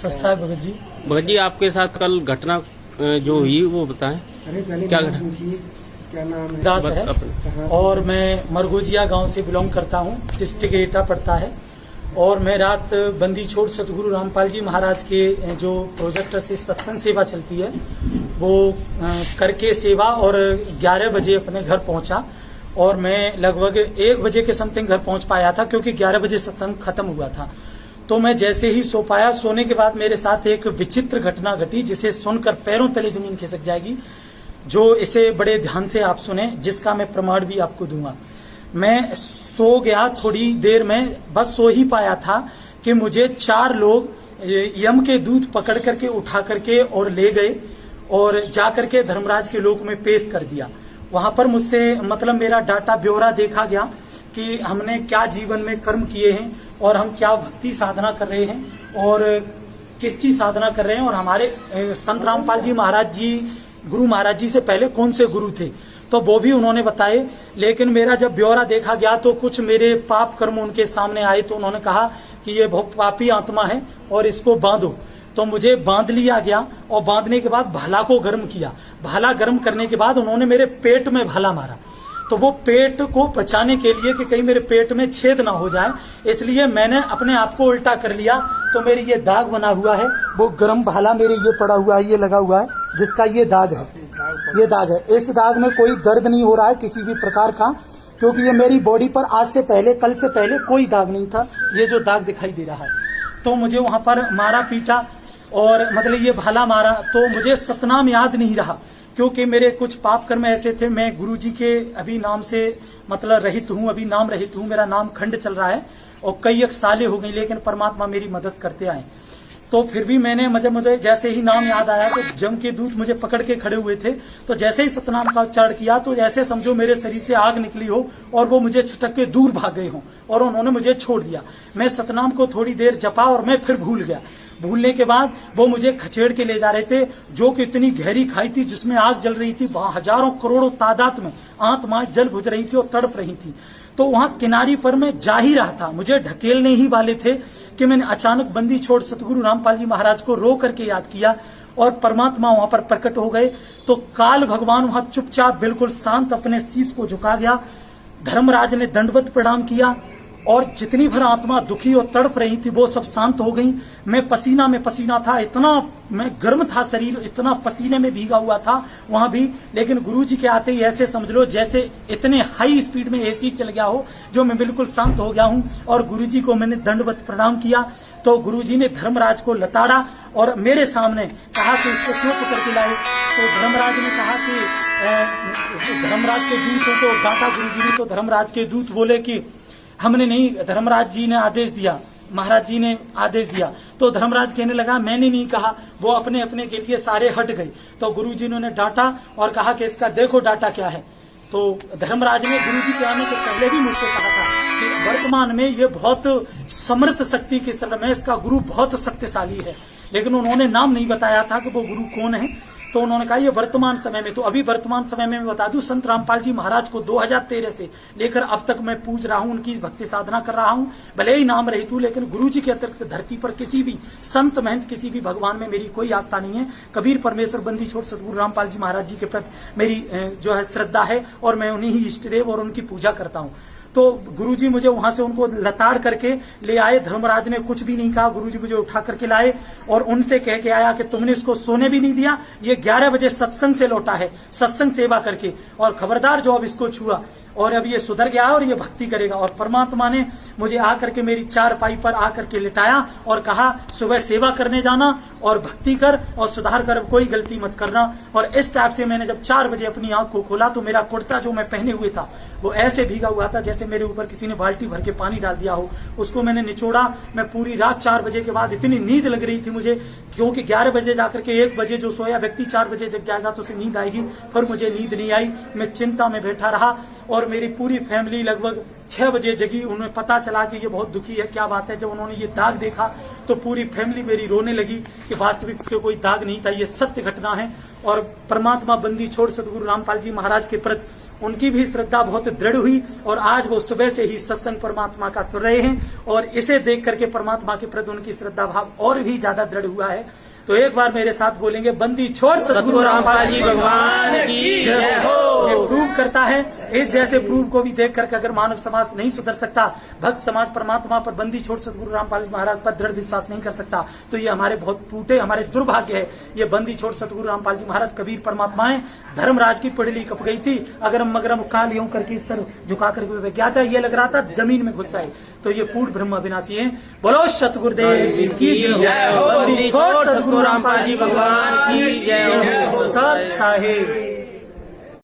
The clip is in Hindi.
सत्साई भगत जी। भगत जी, आपके साथ कल घटना जो हुई वो बताएं। क्या घटना? क्या नाम है? दास है और मैं मरगोजिया गांव से बिलोंग करता हूं। डिस्ट्रिक्ट एटा पड़ता है। और मैं रात बंदी छोड़ सतगुरु रामपाल जी महाराज के जो प्रोजेक्टर से सत्संग सेवा चलती है वो करके सेवा और 11 बजे अपने घर पहुंचा। और मैं लगभग 1 बजे के समथिंग घर पहुंच पाया था क्योंकि 11 बजे सत्संग खत्म हुआ था। तो मैं जैसे ही सो पाया, सोने के बाद मेरे साथ एक विचित्र घटना घटी जिसे सुनकर पैरों तले जमीन खिसक जाएगी। जो इसे बड़े ध्यान से आप सुने, जिसका मैं प्रमाण भी आपको दूंगा। मैं सो गया, थोड़ी देर में बस सो ही पाया था कि मुझे 4 लोग यम के दूत पकड़ करके उठा करके और ले गए और जाकर के धर्मराज के लोक में पेश कर दिया। वहां पर मुझसे मतलब मेरा डाटा ब्यौरा देखा गया कि हमने क्या जीवन में कर्म किए हैं और हम क्या भक्ति साधना कर रहे हैं और किसकी साधना कर रहे हैं और हमारे संत रामपाल जी महाराज जी, गुरु महाराज जी से पहले कौन से गुरु थे, तो वो भी उन्होंने बताए। लेकिन मेरा जब ब्यौरा देखा गया तो कुछ मेरे पाप कर्म उनके सामने आए। तो उन्होंने कहा कि ये बहुत पापी आत्मा है और इसको बांधो। तो मुझे बांध लिया गया और बांधने के बाद भाला को गर्म किया। भाला गर्म करने के बाद उन्होंने मेरे पेट में भाला मारा। तो वो पेट को बचाने के लिए कि कहीं मेरे पेट में छेद ना हो जाए, इसलिए मैंने अपने आप को उल्टा कर लिया। तो मेरी ये दाग बना हुआ है, वो गर्म भाला मेरे ये पड़ा हुआ है, ये लगा हुआ है, जिसका ये दाग है। ये दाग है। इस दाग में कोई दर्द नहीं हो रहा है किसी भी प्रकार का, क्योंकि ये मेरी बॉडी पर आज से पहले, कल से पहले कोई दाग नहीं था। ये जो दाग दिखाई दे रहा है, तो मुझे वहां पर मारा पीटा और मतलब ये भाला मारा। तो मुझे सतनाम याद नहीं रहा क्योंकि मेरे कुछ पाप कर्म ऐसे थे। मैं गुरुजी के अभी नाम से मतलब रहित हूँ, अभी नाम रहित हूँ। मेरा नाम खंड चल रहा है और कई एक सालें हो गई, लेकिन परमात्मा मेरी मदद करते आए। तो फिर भी मैंने मुझे जैसे ही नाम याद आया तो जम के दूत मुझे पकड़ के खड़े हुए थे। तो जैसे ही सतनाम का उच्चारण किया तो ऐसे समझो मेरे शरीर से आग निकली हो और वो मुझे छटक के दूर भाग गए हों और उन्होंने मुझे छोड़ दिया। मैं सतनाम को थोड़ी देर जपा और मैं फिर भूल गया। भूलने के बाद वो मुझे खचेड़ के ले जा रहे थे, जो कि इतनी गहरी खाई थी जिसमें आग जल रही थी। हजारों करोड़ों तादाद में आत्माएं जल बुझ रही थी और तड़प रही थी। तो वहां किनारी पर मैं जा ही रहा था, मुझे ढकेलने ही वाले थे कि मैंने अचानक बंदी छोड़ सतगुरु रामपाल जी महाराज को रो करके याद किया और परमात्मा वहां पर प्रकट हो गए। तो काल भगवान वहां चुपचाप बिल्कुल शांत अपने शीश को झुका गया। धर्मराज ने दंडवत प्रणाम किया और जितनी भर आत्मा दुखी और तड़प रही थी वो सब शांत हो गई। मैं पसीना में पसीना था, इतना मैं गर्म था, शरीर इतना पसीने में भीगा हुआ था वहां भी। लेकिन गुरुजी के आते ही ऐसे समझ लो जैसे इतने हाई स्पीड में एसी चल गया हो, जो मैं बिल्कुल शांत हो गया हूं। और गुरुजी को मैंने दंडवत प्रणाम किया। तो गुरुजी ने धर्मराज को लताड़ा और मेरे सामने कहा कि इसको क्यों पकड़ के लाए। तो धर्मराज ने कहा कि धर्मराज के दूतों को डांटा गुरुजी ने। तो धर्मराज के दूत बोले कि हमने नहीं, धर्मराज जी ने आदेश दिया, महाराज जी ने आदेश दिया। तो धर्मराज कहने लगा मैंने नहीं कहा, वो अपने अपने के लिए सारे हट गए। तो गुरुजी ने डांटा और कहा कि इसका देखो डाटा क्या है। तो धर्मराज ने गुरुजी के आने से पहले भी मुझसे कहा था कि वर्तमान में ये बहुत समर्थ शक्ति के स्तर में, इसका गुरु बहुत शक्तिशाली है। लेकिन उन्होंने नाम नहीं बताया था कि वो गुरु कौन है। तो उन्होंने कहा ये वर्तमान समय में, तो अभी वर्तमान समय में मैं बता दूं, संत रामपाल जी महाराज को 2013 से लेकर अब तक मैं पूज रहा हूं, उनकी भक्ति साधना कर रहा हूं। भले ही नाम रहित हूं, लेकिन गुरुजी के अतिरिक्त धरती पर किसी भी संत महंत, किसी भी भगवान में मेरी कोई आस्था नहीं है। कबीर परमेश्वर बंदी छोड़ सतगुरु रामपाल जी महाराज जी के प्रति मेरी जो है श्रद्धा है और मैं उन्हीं ही इष्ट देव और उनकी पूजा करता हूं। तो गुरुजी मुझे वहां से उनको लताड़ करके ले आए। धर्मराज ने कुछ भी नहीं कहा, गुरुजी मुझे उठा करके लाए और उनसे कह के आया कि तुमने इसको सोने भी नहीं दिया, ये 11 बजे सत्संग से लौटा है, सत्संग सेवा करके, और खबरदार जो अब इसको छुआ और अब ये सुधर गया और ये भक्ति करेगा। और परमात्मा ने मुझे आकर के मेरी चारपाई पर आकर के लिटाया और कहा सुबह सेवा करने जाना और भक्ति कर और सुधार कर, कोई गलती मत करना। और इस टाइप से मैंने जब 4 बजे अपनी आंख को खोला तो मेरा कुर्ता जो मैं पहने हुए था वो ऐसे भीगा हुआ था जैसे मेरे ऊपर किसी ने बाल्टी भर के पानी डाल दिया हो। उसको मैंने निचोड़ा। मैं पूरी रात 4 बजे के बाद इतनी नींद लग रही थी मुझे, क्योंकि 11 बजे जाकर के 1 बजे जो सोया व्यक्ति 4 बजे जग जाएगा तो उसे नींद आएगी, पर मुझे नींद नहीं आई। मैं चिंता में बैठा रहा और मेरी पूरी फैमिली लगभग 6 बजे जगी। उन्हें पता चला कि ये बहुत दुखी है, क्या बात है। जब उन्होंने ये दाग देखा तो पूरी फैमिली मेरी रोने लगी कि वास्तविक इसके कोई दाग नहीं था, ये सत्य घटना है। और परमात्मा बंदी छोड़ सतगुरु रामपाल जी महाराज के प्रति उनकी भी श्रद्धा बहुत दृढ़ हुई और आज वो सुबह से ही सत्संग परमात्मा का सुन रहे हैं और इसे देख करके परमात्मा के प्रति उनकी श्रद्धा भाव और भी ज्यादा दृढ़ हुआ है। तो एक बार मेरे साथ बोलेंगे, बंदी छोड़ सतगुरु रामपाल जी भगवान की जय हो। ये प्रूव करता है, इस जैसे प्रूव को भी देख करके अगर मानव समाज नहीं सुधर सकता, भक्त समाज परमात्मा पर, बंदी छोड़ सतगुरु रामपाल जी महाराज पर दृढ़ विश्वास नहीं कर सकता, तो ये हमारे बहुत टूटे, हमारे दुर्भाग्य है। ये बंदी छोड़ सतगुरु रामपाल जी महाराज कबीर परमात्मा है। धर्मराज की पिड़ली कप गई थी, अगरम मगरम काल यूं करके सर झुका करके क्या था, ये लग रहा था जमीन में घुस आए। तो ये पूर्ण ब्रह्म अविनाशी है। बोलो सतगुरुदेव जी की जय हो। बंदी छोड़ सतगुरु रामपाल जी भगवान की जय हो। सत साहिब।